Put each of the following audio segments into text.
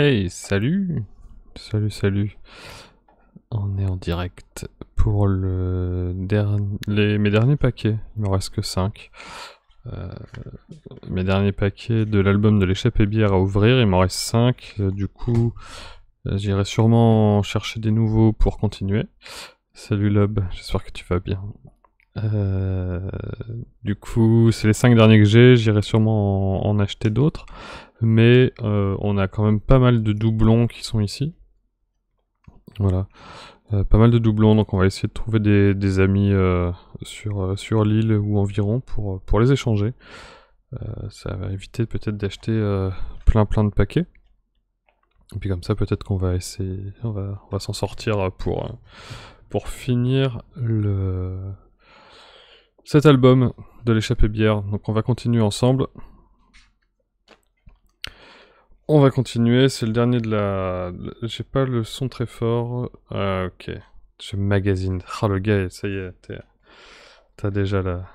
Hey, salut! Salut. On est en direct pour mes derniers paquets. Il me reste que 5. Mes derniers paquets de l'album de l'échappée bière à ouvrir, il m'en reste 5. Du coup, j'irai sûrement chercher des nouveaux pour continuer. Salut Lob, j'espère que tu vas bien. Du coup, c'est les 5 derniers que j'ai, j'irai sûrement en acheter d'autres. Mais on a quand même pas mal de doublons qui sont ici. Voilà. Pas mal de doublons, donc on va essayer de trouver des amis sur l'île ou environ pour les échanger. Ça va éviter peut-être d'acheter plein de paquets. Et puis comme ça, peut-être qu'on va essayer, on va s'en sortir pour finir cet album de l'échappée bière. Donc on va continuer ensemble. On va continuer, c'est le dernier de la... J'ai pas le son très fort. Ok. Je magasine. Ah, le gars, ça y est, t'as déjà la...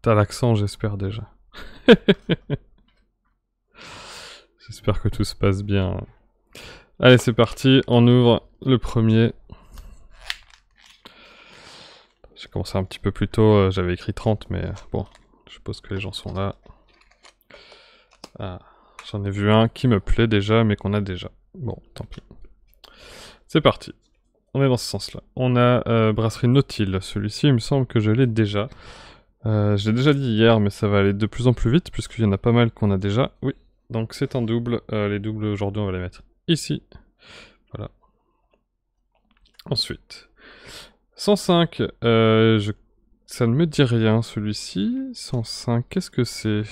T'as l'accent, j'espère déjà. J'espère que tout se passe bien. Allez, c'est parti, on ouvre le premier. J'ai commencé un petit peu plus tôt, j'avais écrit 30, mais bon, je suppose que les gens sont là. Ah, j'en ai vu un qui me plaît déjà, mais qu'on a déjà. Bon, tant pis. C'est parti. On est dans ce sens-là. On a Brasserie Nautile. Celui-ci, il me semble que je l'ai déjà. Je l'ai déjà dit hier, mais ça va aller de plus en plus vite, puisqu'il y en a pas mal qu'on a déjà. Oui, donc c'est un double. Les doubles, aujourd'hui, on va les mettre ici. Voilà. Ensuite, 105. Ça ne me dit rien, celui-ci. 105, qu'est-ce que c'est?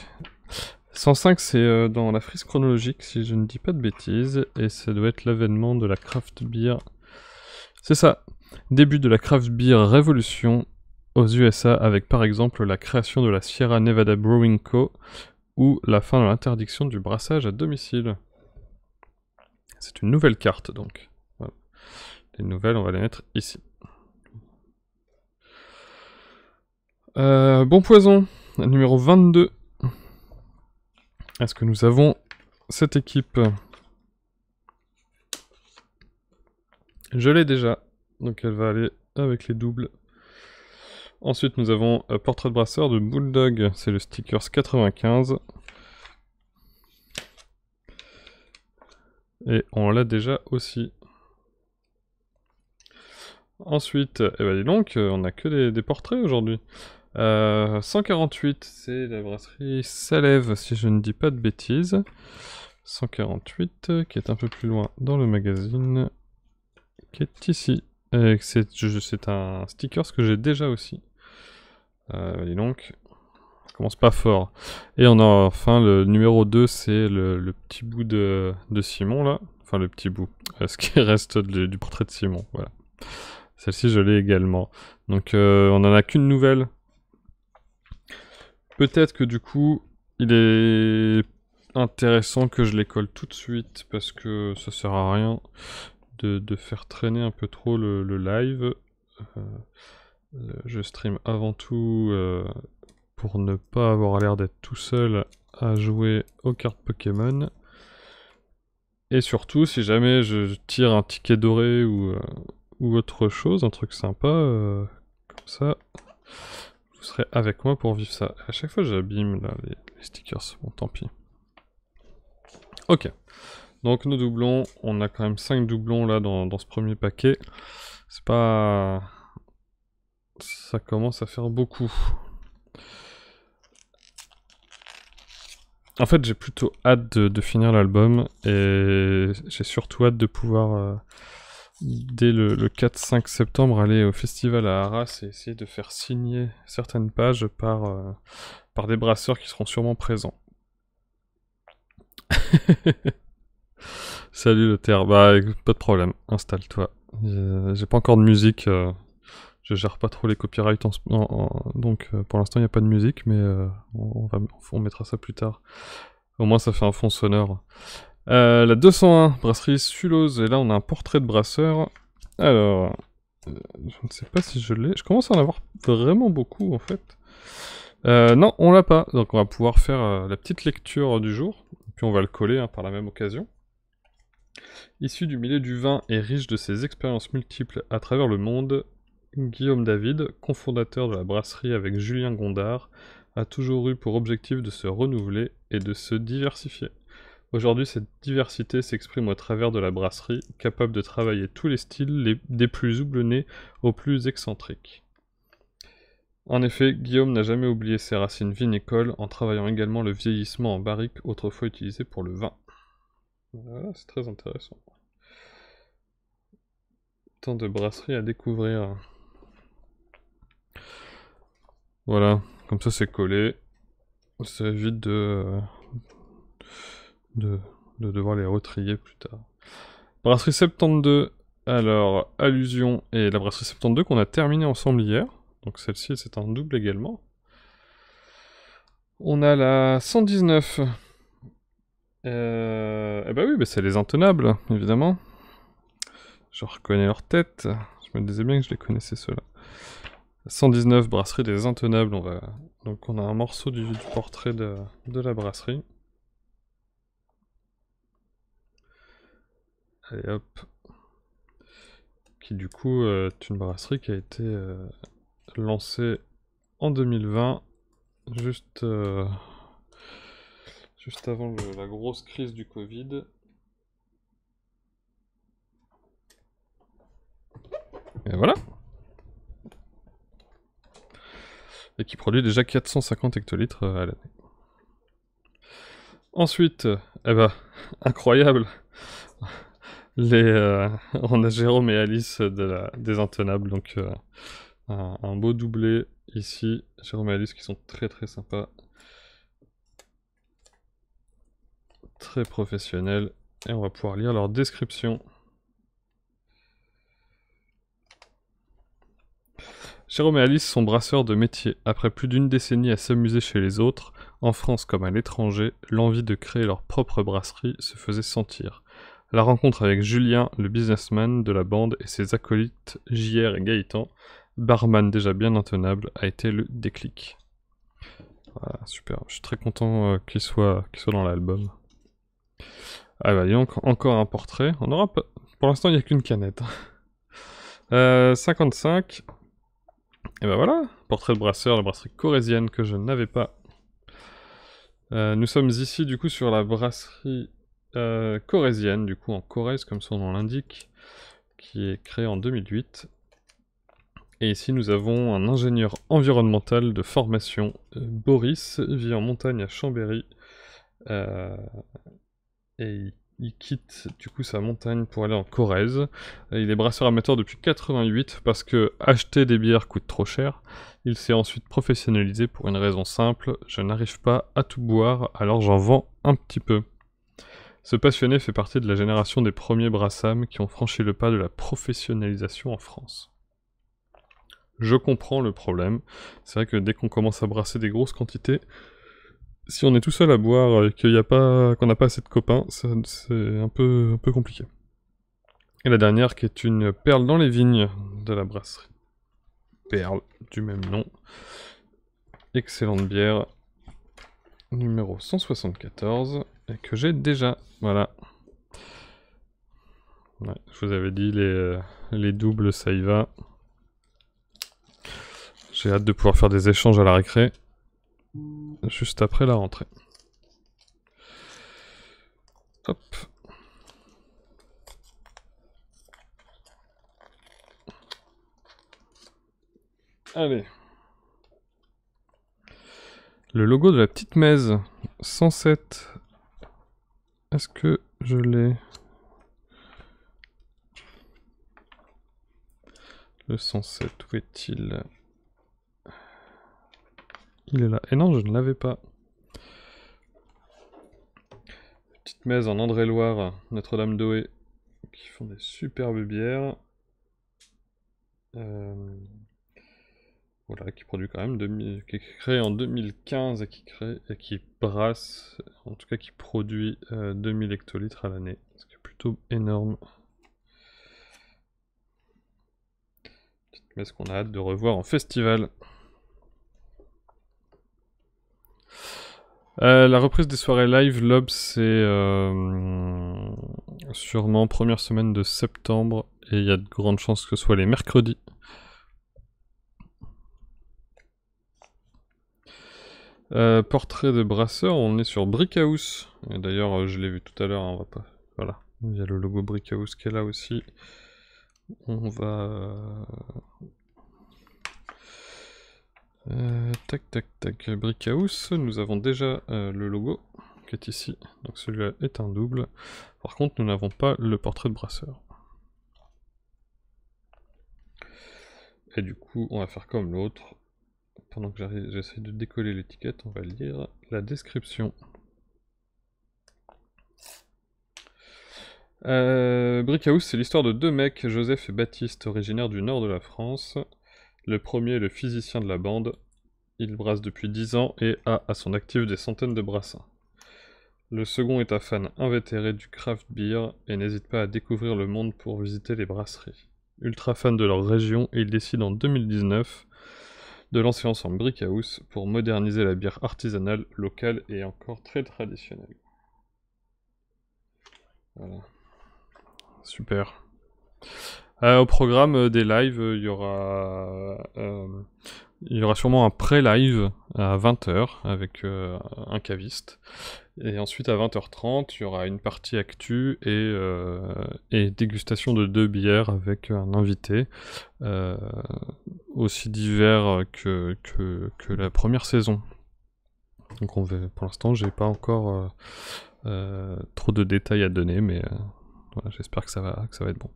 105, c'est dans la frise chronologique, si je ne dis pas de bêtises, et ça doit être l'avènement de la craft beer. C'est ça, début de la craft beer révolution aux USA, avec par exemple la création de la Sierra Nevada Brewing Co. ou la fin de l'interdiction du brassage à domicile. C'est une nouvelle carte donc. Voilà. Les nouvelles, on va les mettre ici. Bon poison, numéro 22. Est-ce que nous avons cette équipe? Je l'ai déjà, donc elle va aller avec les doubles. Ensuite, nous avons Portrait de brasseur de Bulldog, c'est le Stickers 95. Et on l'a déjà aussi. Ensuite, eh ben dis donc, on a que des portraits aujourd'hui. 148, c'est la brasserie Salève, si je ne dis pas de bêtises. 148, qui est un peu plus loin dans le magazine, qui est ici. C'est un stickers que j'ai déjà aussi. Dis donc, ça commence pas fort. Et on a enfin le numéro 2, c'est le petit bout de Simon là. Enfin le petit bout, ce qui reste du portrait de Simon, voilà. Celle-ci je l'ai également. Donc on en a qu'une nouvelle. Peut-être que du coup, il est intéressant que je les colle tout de suite, parce que ça sert à rien de faire traîner un peu trop le live. Je stream avant tout pour ne pas avoir l'air d'être tout seul à jouer aux cartes Pokémon. Et surtout, si jamais je tire un ticket doré ou autre chose, un truc sympa, comme ça, vous serez avec moi pour vivre ça. À chaque fois, j'abîme là les stickers. Bon, tant pis. Ok. Donc, nos doublons. On a quand même 5 doublons là dans ce premier paquet. C'est pas... Ça commence à faire beaucoup. En fait, j'ai plutôt hâte de finir l'album. Et j'ai surtout hâte de pouvoir... dès le 4-5 septembre, aller au festival à Arras et essayer de faire signer certaines pages par des brasseurs qui seront sûrement présents. Salut le terre, bah pas de problème, installe-toi. J'ai pas encore de musique, je gère pas trop les copyrights donc pour l'instant il n'y a pas de musique, mais on mettra ça plus tard. Au moins ça fait un fond sonore. La 201, brasserie Sulose, et là on a un portrait de brasseur. Alors, je ne sais pas si je l'ai, je commence à en avoir vraiment beaucoup en fait. Non, on l'a pas, donc on va pouvoir faire la petite lecture du jour, puis on va le coller par la même occasion. Issu du milieu du vin et riche de ses expériences multiples à travers le monde, Guillaume David, cofondateur de la brasserie avec Julien Gondard, a toujours eu pour objectif de se renouveler et de se diversifier. Aujourd'hui, cette diversité s'exprime au travers de la brasserie, capable de travailler tous les styles, des plus houblonnés aux plus excentriques. En effet, Guillaume n'a jamais oublié ses racines vinicoles en travaillant également le vieillissement en barrique, autrefois utilisé pour le vin. Voilà, c'est très intéressant. Tant de brasseries à découvrir. Voilà, comme ça c'est collé. Ça évite de devoir les retrier plus tard. Brasserie 72, alors allusion, et la brasserie 72 qu'on a terminé ensemble hier. Donc celle-ci c'est un double également. On a la 119. Eh bah oui, bah c'est les intenables, évidemment. Je reconnais leur tête. Je me disais bien que je les connaissais ceux-là. 119, brasserie des intenables. Donc on a un morceau du portrait de la brasserie. Allez hop. Qui du coup est une brasserie qui a été lancée en 2020, juste avant la grosse crise du Covid. Et voilà. Et qui produit déjà 450 hectolitres à l'année. Ensuite, eh ben, incroyable. On a Jérôme et Alice des Intenables, donc un beau doublé ici. Jérôme et Alice qui sont très très sympas. Très professionnels. Et on va pouvoir lire leur description. Jérôme et Alice sont brasseurs de métier. Après plus d'une décennie à s'amuser chez les autres, en France comme à l'étranger, l'envie de créer leur propre brasserie se faisait sentir. La rencontre avec Julien, le businessman de la bande, et ses acolytes JR et Gaëtan, barman déjà bien intenable, a été le déclic. Voilà, super. Je suis très content qu'il soit dans l'album. Ah bah, donc, encore un portrait. On aura pas... Pour l'instant, il n'y a qu'une canette. 55. Et bah voilà, portrait de brasseur, la brasserie corésienne que je n'avais pas. Nous sommes ici du coup sur la brasserie corésienne, du coup en Corrèze comme son nom l'indique, qui est créée en 2008. Et ici nous avons un ingénieur environnemental de formation, Boris, vit en montagne à Chambéry, et il quitte du coup sa montagne pour aller en Corrèze. Il est brasseur amateur depuis 88 parce que acheter des bières coûte trop cher. Il s'est ensuite professionnalisé pour une raison simple, je n'arrive pas à tout boire, alors j'en vends un petit peu. Ce passionné fait partie de la génération des premiers brassams qui ont franchi le pas de la professionnalisation en France. Je comprends le problème, c'est vrai que dès qu'on commence à brasser des grosses quantités, si on est tout seul à boire et qu'on n'a pas assez de copains, c'est un peu compliqué. Et la dernière qui est une perle dans les vignes de la brasserie. Perle du même nom. Excellente bière. Numéro 174. Et que j'ai déjà. Voilà. Ouais, je vous avais dit, les doubles, ça y va. J'ai hâte de pouvoir faire des échanges à la récré. Juste après la rentrée. Hop. Allez. Le logo de la petite mèze. 107. Est-ce que je l'ai? Le 107, où est-il? Il est là. Et non, je ne l'avais pas. Petite mèze en André-Loire, Notre-Dame-d'Oé, qui font des superbes bières. Voilà, qui produit quand même, qui est créé en 2015 et qui brasse, en tout cas qui produit 2000 hectolitres à l'année, ce qui est plutôt énorme. Petite messe qu'on a hâte de revoir en festival. La reprise des soirées live, l'Obs, c'est Sûrement première semaine de septembre, et il y a de grandes chances que ce soit les mercredis. Portrait de brasseur, on est sur Brickhouse. Et d'ailleurs, je l'ai vu tout à l'heure, on va pas... Voilà, il y a le logo Brickhouse qui est là aussi. On va... tac tac tac, Brickhouse, nous avons déjà le logo qui est ici, donc celui-là est un double. Par contre, nous n'avons pas le portrait de brasseur. Et du coup, on va faire comme l'autre. Pendant que j'essaie de décoller l'étiquette, on va lire la description. Brickhouse, c'est l'histoire de deux mecs, Joseph et Baptiste, originaires du nord de la France. Le premier est le physicien de la bande. Il brasse depuis 10 ans et a à son actif des centaines de brassins. Le second est un fan invétéré du craft beer et n'hésite pas à découvrir le monde pour visiter les brasseries. Ultra fan de leur région, et ils décident en 2019 de lancer ensemble Brickhouse pour moderniser la bière artisanale, locale et encore très traditionnelle. Voilà. Super. Au programme des lives, il y aura sûrement un pré-live à 20h avec un caviste. Et ensuite à 20h30, il y aura une partie actu et dégustation de 2 bières avec un invité. Aussi divers que la première saison. Donc pour l'instant, j'ai pas encore trop de détails à donner, mais voilà, j'espère que ça va être bon.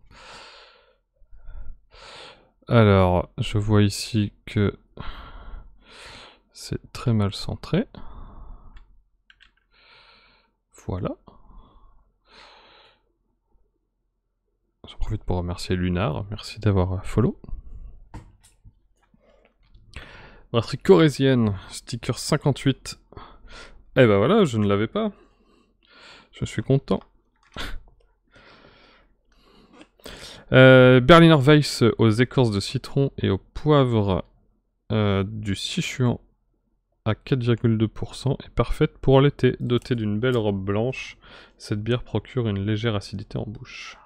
Alors, je vois ici que c'est très mal centré. Voilà. J'en profite pour remercier Lunar, merci d'avoir follow. Brasserie corésienne, sticker 58. Eh ben voilà, je ne l'avais pas. Je suis content. Berliner Weiss aux écorces de citron et au poivre du Sichuan à 4,2% est parfaite pour l'été. Dotée d'une belle robe blanche, cette bière procure une légère acidité en bouche.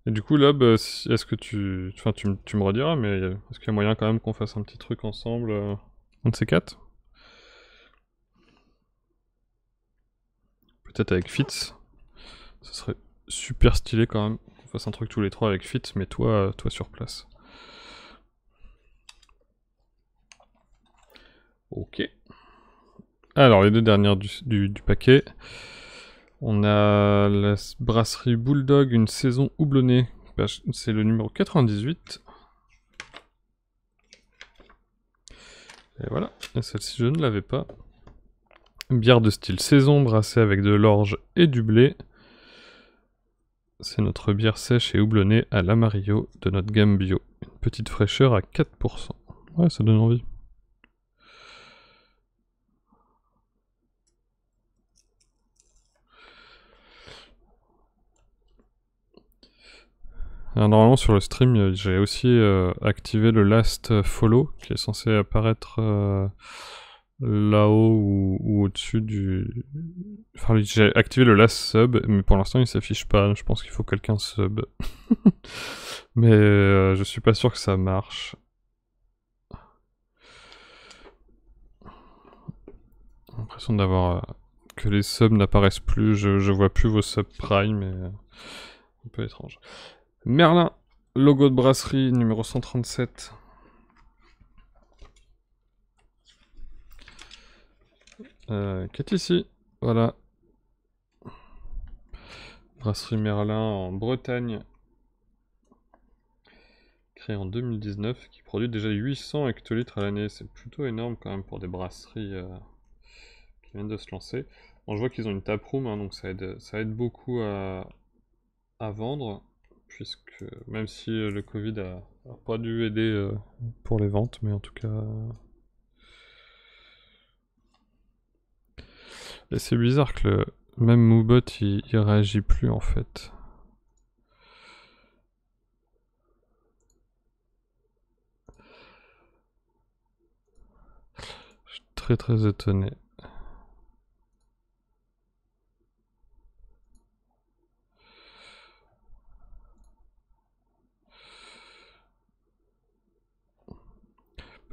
Et du coup, Lob, est-ce que tu me rediras, mais est-ce qu'il y a moyen quand même qu'on fasse un petit truc ensemble, un de ces quatre? Peut-être avec Fitz. Ce serait super stylé quand même qu'on fasse un truc tous les trois avec Fitz, mais toi sur place. Ok. Alors, les deux dernières du paquet. On a la brasserie Bulldog, une saison houblonnée. C'est le numéro 98. Et voilà, et celle-ci je ne l'avais pas. Bière de style saison, brassée avec de l'orge et du blé. C'est notre bière sèche et houblonnée à l'Amarillo de notre gamme bio. Une petite fraîcheur à 4%. Ouais, ça donne envie. Alors, normalement sur le stream, j'ai aussi activé le last follow qui est censé apparaître là-haut ou au-dessus du... Enfin, j'ai activé le last sub, mais pour l'instant il s'affiche pas. Je pense qu'il faut que quelqu'un sub. Mais je suis pas sûr que ça marche. J'ai l'impression d'avoir... que les subs n'apparaissent plus. Je vois plus vos subs prime, mais... un peu étrange. Merlin, logo de brasserie numéro 137. Qui est ici, voilà. Brasserie Merlin en Bretagne, créée en 2019, qui produit déjà 800 hectolitres à l'année. C'est plutôt énorme quand même pour des brasseries qui viennent de se lancer. Bon, je vois qu'ils ont une taproom, hein, donc ça aide beaucoup à vendre, puisque même si le Covid a pas dû aider pour les ventes, mais en tout cas... Et c'est bizarre que le même Moobot il réagit plus en fait. Je suis très étonné.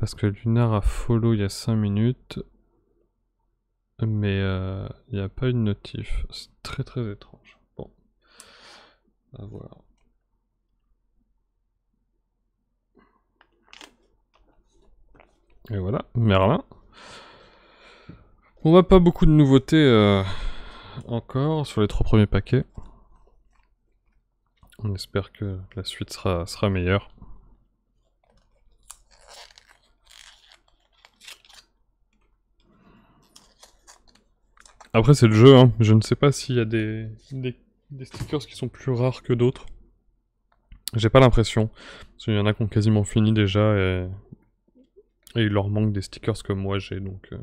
Parce que Lunar a follow il y a 5 minutes. Mais il n'y a pas une notif. C'est très très étrange. Bon. À voir. Et voilà, Merlin. On n'a pas beaucoup de nouveautés encore sur les 3 premiers paquets. On espère que la suite sera meilleure. Après c'est le jeu, hein. Je ne sais pas s'il y a des stickers qui sont plus rares que d'autres. J'ai pas l'impression. Parce qu'il y en a qui ont quasiment fini déjà et il leur manque des stickers comme moi j'ai donc...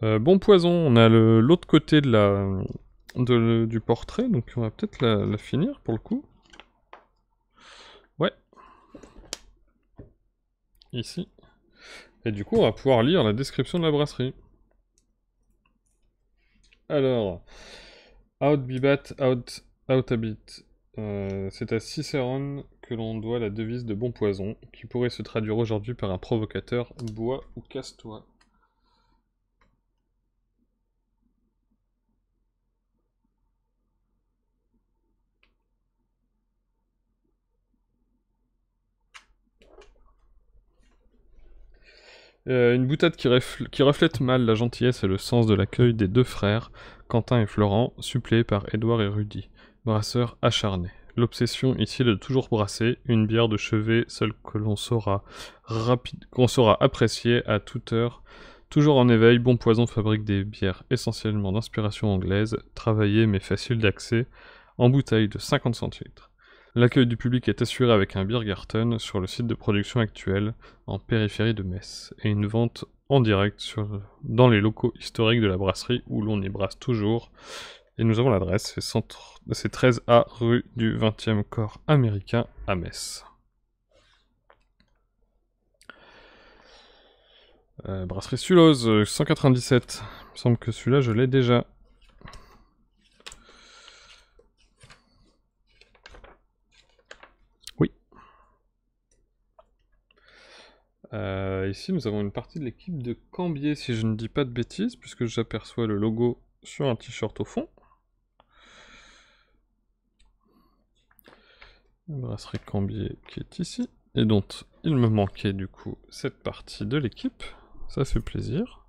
Bon poison, on a l'autre côté du portrait, donc on va peut-être la finir pour le coup. Ouais. Ici. Et du coup on va pouvoir lire la description de la brasserie. Alors, Outbibat, Outabit. C'est à Cicéron que l'on doit la devise de Bon Poison, qui pourrait se traduire aujourd'hui par un provocateur, bois ou casse-toi. Une boutade qui reflète mal la gentillesse et le sens de l'accueil des 2 frères, Quentin et Florent, suppléés par Édouard et Rudy, brasseurs acharnés. L'obsession ici est de toujours brasser, une bière de chevet, seule que l'on saura apprécier à toute heure. Toujours en éveil, Bon Poison fabrique des bières essentiellement d'inspiration anglaise, travaillées mais faciles d'accès, en bouteilles de 50 centilitres. L'accueil du public est assuré avec un Biergarten sur le site de production actuel, en périphérie de Metz, et une vente en direct dans les locaux historiques de la brasserie où l'on y brasse toujours. Et nous avons l'adresse, c'est 13A rue du 20e corps américain à Metz. Brasserie Sulose, 197. Il me semble que celui-là je l'ai déjà. Oui. Ici nous avons une partie de l'équipe de Cambier, si je ne dis pas de bêtises, puisque j'aperçois le logo sur un t-shirt au fond. La brasserie Cambier qui est ici, et dont il me manquait du coup cette partie de l'équipe, ça fait plaisir.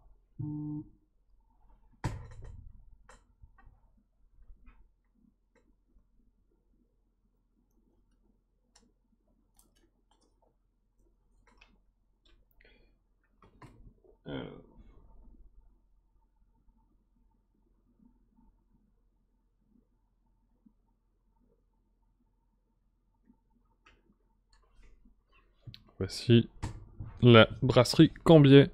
Voici la brasserie Cambier.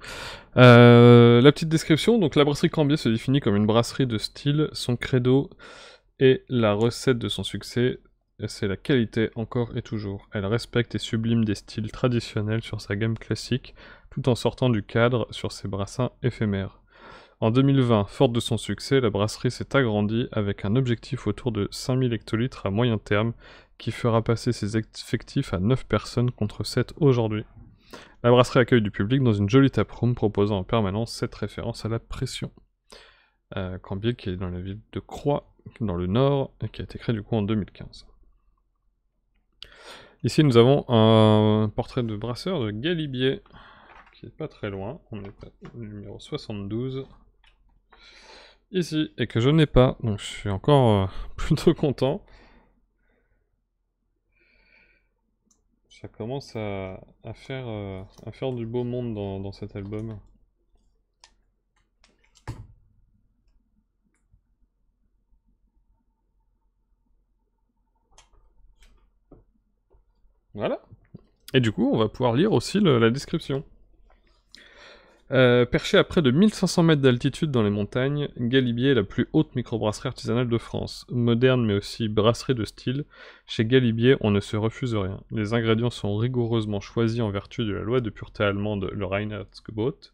La petite description, donc la brasserie Cambier se définit comme une brasserie de style, son credo et la recette de son succès, c'est la qualité encore et toujours. Elle respecte et sublime des styles traditionnels sur sa gamme classique, tout en sortant du cadre sur ses brassins éphémères. En 2020, forte de son succès, la brasserie s'est agrandie avec un objectif autour de 5000 hectolitres à moyen terme, qui fera passer ses effectifs à 9 personnes contre 7 aujourd'hui. La brasserie accueille du public dans une jolie taproom proposant en permanence cette référence à la pression. Cambier qui est dans la ville de Croix, dans le nord, et qui a été créé du coup en 2015. Ici nous avons un portrait de brasseur de Galibier, qui est pas très loin, on est au numéro 72. Ici, et que je n'ai pas, donc je suis encore plutôt content. Ça commence à faire du beau monde dans cet album. Voilà. Et du coup, on va pouvoir lire aussi la description. Perché à près de 1500 mètres d'altitude dans les montagnes, Galibier est la plus haute microbrasserie artisanale de France. Moderne mais aussi brasserie de style, chez Galibier on ne se refuse rien. Les ingrédients sont rigoureusement choisis en vertu de la loi de pureté allemande, le Reinheitsgebot.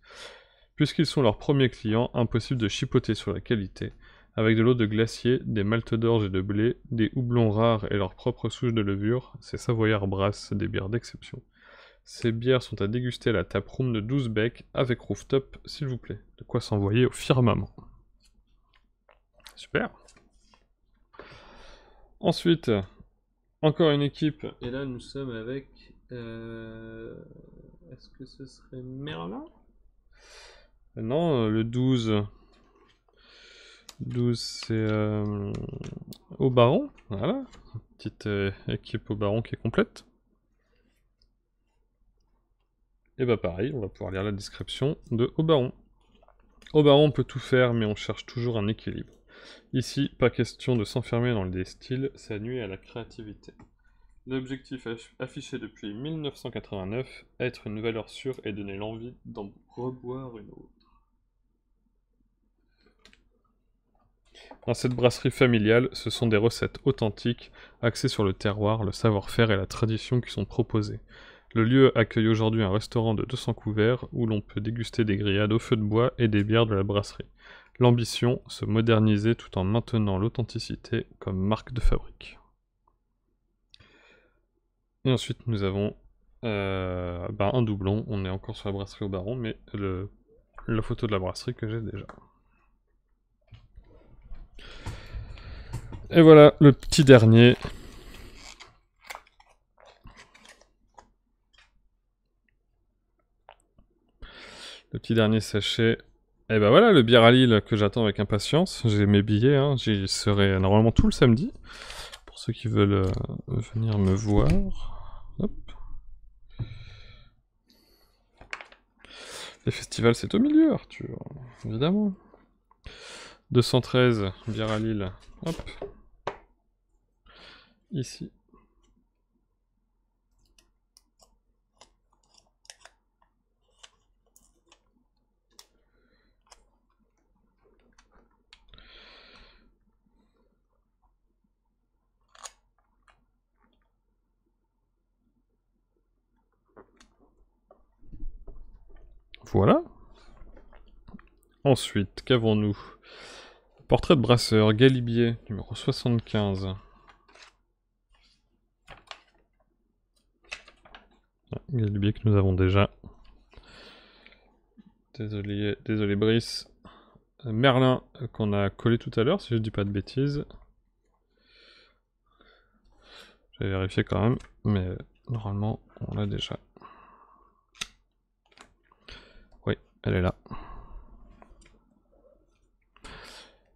Puisqu'ils sont leurs premiers clients, impossible de chipoter sur la qualité. Avec de l'eau de glacier, des maltes d'orge et de blé, des houblons rares et leur propre souche de levure, ces Savoyards brassent des bières d'exception. Ces bières sont à déguster à la taproom de 12 Bec avec rooftop, s'il vous plaît. De quoi s'envoyer au firmament. Super. Ensuite, encore une équipe. Et là, nous sommes avec... Est-ce que ce serait Merlin? Non, le 12. 12, c'est au Baron. Voilà. Petite équipe au Baron qui est complète. Et bah pareil, on va pouvoir lire la description de Au Baron. Au Baron, on peut tout faire, mais on cherche toujours un équilibre. Ici, pas question de s'enfermer dans des styles, ça nuit à la créativité. L'objectif affiché depuis 1989, être une valeur sûre et donner l'envie d'en reboire une autre. Dans cette brasserie familiale, ce sont des recettes authentiques, axées sur le terroir, le savoir-faire et la tradition qui sont proposées. Le lieu accueille aujourd'hui un restaurant de 200 couverts où l'on peut déguster des grillades au feu de bois et des bières de la brasserie. L'ambition, se moderniser tout en maintenant l'authenticité comme marque de fabrique. Et ensuite nous avons un doublon, on est encore sur la brasserie au Baron, mais la photo de la brasserie que j'ai déjà. Et voilà le petit dernier. Le petit dernier sachet. Et ben voilà le bière à Lille que j'attends avec impatience. J'ai mes billets, hein. J'y serai normalement tout le samedi. Pour ceux qui veulent venir me voir. Hop. Les festivals c'est au milieu Arthur, évidemment. 213, bière à Lille. Hop. Ici. Voilà. Ensuite, qu'avons-nous? Portrait de brasseur, Galibier, numéro 75. Galibier que nous avons déjà. Désolé Brice. Merlin qu'on a collé tout à l'heure, si je dis pas de bêtises. J'ai vérifié quand même, mais normalement on l'a déjà. Oui, elle est là.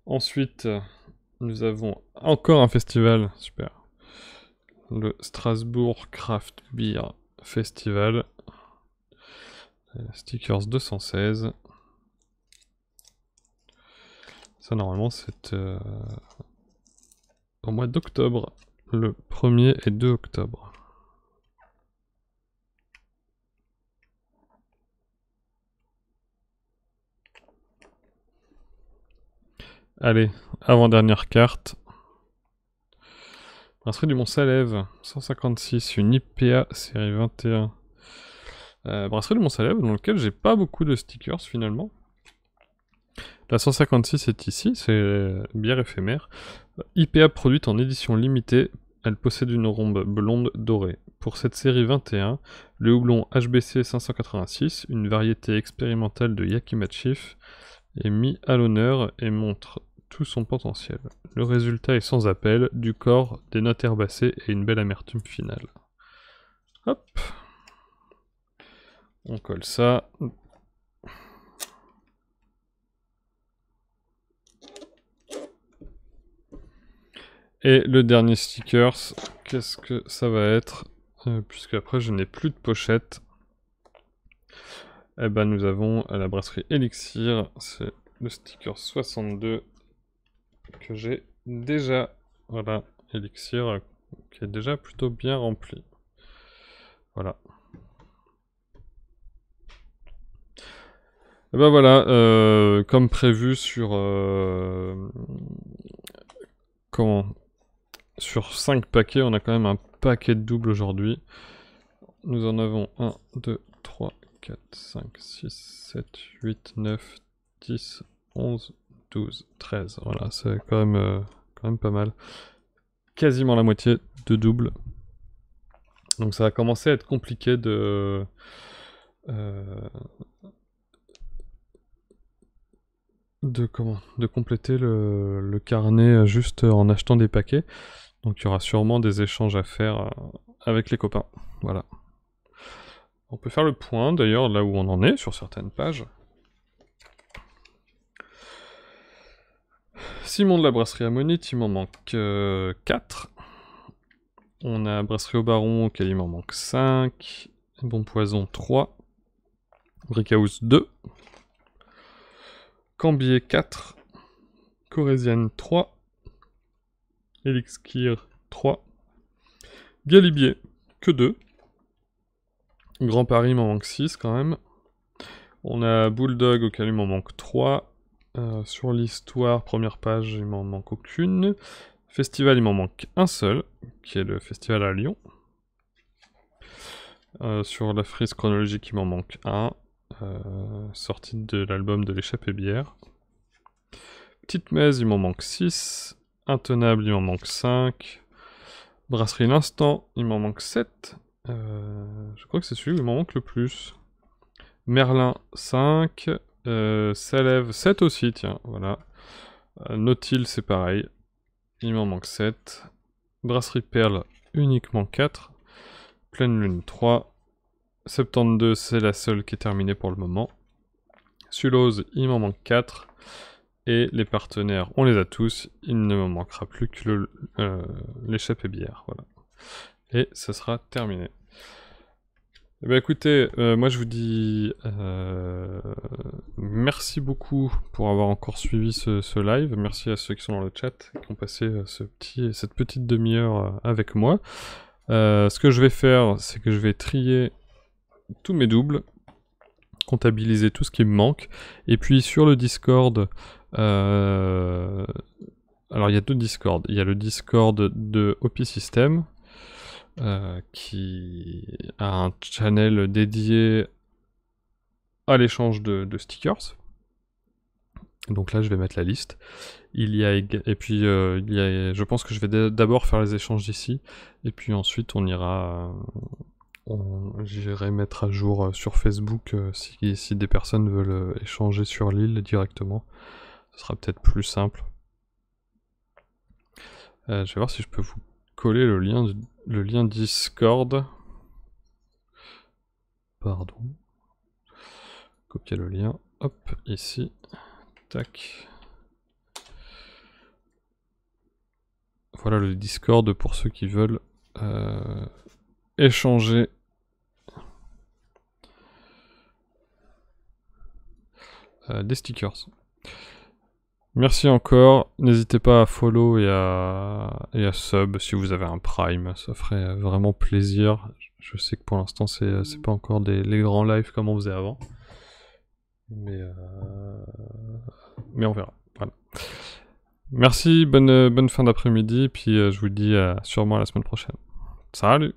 Ensuite, nous avons encore un festival, super. Le Strasbourg Craft Beer Festival. Stickers 216. Ça normalement c'est au mois d'octobre, le 1er et 2 octobre. Allez, avant-dernière carte. Brasserie du Mont-Salève, 156, une IPA série 21. Brasserie du Mont-Salève, dans lequel j'ai pas beaucoup de stickers finalement. La 156 est ici, c'est bière éphémère. IPA produite en édition limitée, elle possède une rombe blonde dorée. Pour cette série 21, le houblon HBC 586, une variété expérimentale de Yakima Chief, est mis à l'honneur et montre tout son potentiel. Le résultat est sans appel, du corps, des notes herbacées et une belle amertume finale. Hop. On colle ça. Et le dernier stickers, qu'est-ce que ça va être? Puisque après je n'ai plus de pochette. Eh ben nous avons à la brasserie Elixir, c'est le sticker 62 que j'ai déjà. Voilà, Elixir qui est déjà plutôt bien rempli. Voilà. Et ben voilà, comme prévu sur... Sur 5 paquets, on a quand même un paquet de doubles aujourd'hui. Nous en avons 1, 2, 3, 4, 5, 6, 7, 8, 9, 10, 11, 12, 13. Voilà, c'est quand même pas mal. Quasiment la moitié de doubles. Donc ça va commencer à être compliqué de... de compléter le carnet juste en achetant des paquets. Donc il y aura sûrement des échanges à faire avec les copains. Voilà. On peut faire le point d'ailleurs là où on en est sur certaines pages. Simon de la brasserie Ammonite, il m'en manque 4. On a Brasserie au Baron auquel il m'en manque 5. Bon Poison 3. Brickhouse 2. Cambier 4. Corésienne 3. Elixir 3. Galibier que 2. Grand Paris il m'en manque 6 quand même. On a Bulldog auquel il m'en manque 3. Sur l'histoire, première page, il m'en manque aucune. Festival, il m'en manque un seul, qui est le festival à Lyon. Sur la frise chronologique, il m'en manque un. Sortie de l'album de l'échappée bière. Petite Mèze, il m'en manque 6. Intenable, il m'en manque 5. Brasserie L'Instant, il m'en manque 7. Je crois que c'est celui où il m'en manque le plus. Merlin, 5. Salève, 7 aussi, tiens, voilà. Nautil, c'est pareil. Il m'en manque 7. Brasserie Perle, uniquement 4. Pleine Lune, 3. 72, c'est la seule qui est terminée pour le moment. Sulose, il m'en manque 4. Et les partenaires, on les a tous. Il ne me manquera plus que l'échappée bière, voilà. Et ça sera terminé. Eh bien écoutez, moi je vous dis merci beaucoup pour avoir encore suivi ce live. Merci à ceux qui sont dans le chat et qui ont passé cette petite demi-heure avec moi. Ce que je vais faire, c'est que je vais trier tous mes doubles, comptabiliser tout ce qui me manque, et puis sur le Discord, alors il y a 2 Discord. Il y a le Discord de OP System, qui a un channel dédié à l'échange de stickers. Donc là je vais mettre la liste. Et puis je pense que je vais d'abord faire les échanges d'ici, et puis ensuite on ira... j'irai mettre à jour sur Facebook si des personnes veulent échanger sur l'île directement. Ce sera peut-être plus simple. Je vais voir si je peux vous coller le lien Discord. Pardon. Copier le lien. Hop, ici. Tac. Voilà le Discord pour ceux qui veulent échanger des stickers. Merci encore, n'hésitez pas à follow et à sub si vous avez un Prime, ça ferait vraiment plaisir. Je sais que pour l'instant c'est pas encore les grands lives comme on faisait avant. Mais on verra, voilà. Merci, bonne fin d'après-midi, puis je vous dis sûrement à la semaine prochaine. Salut!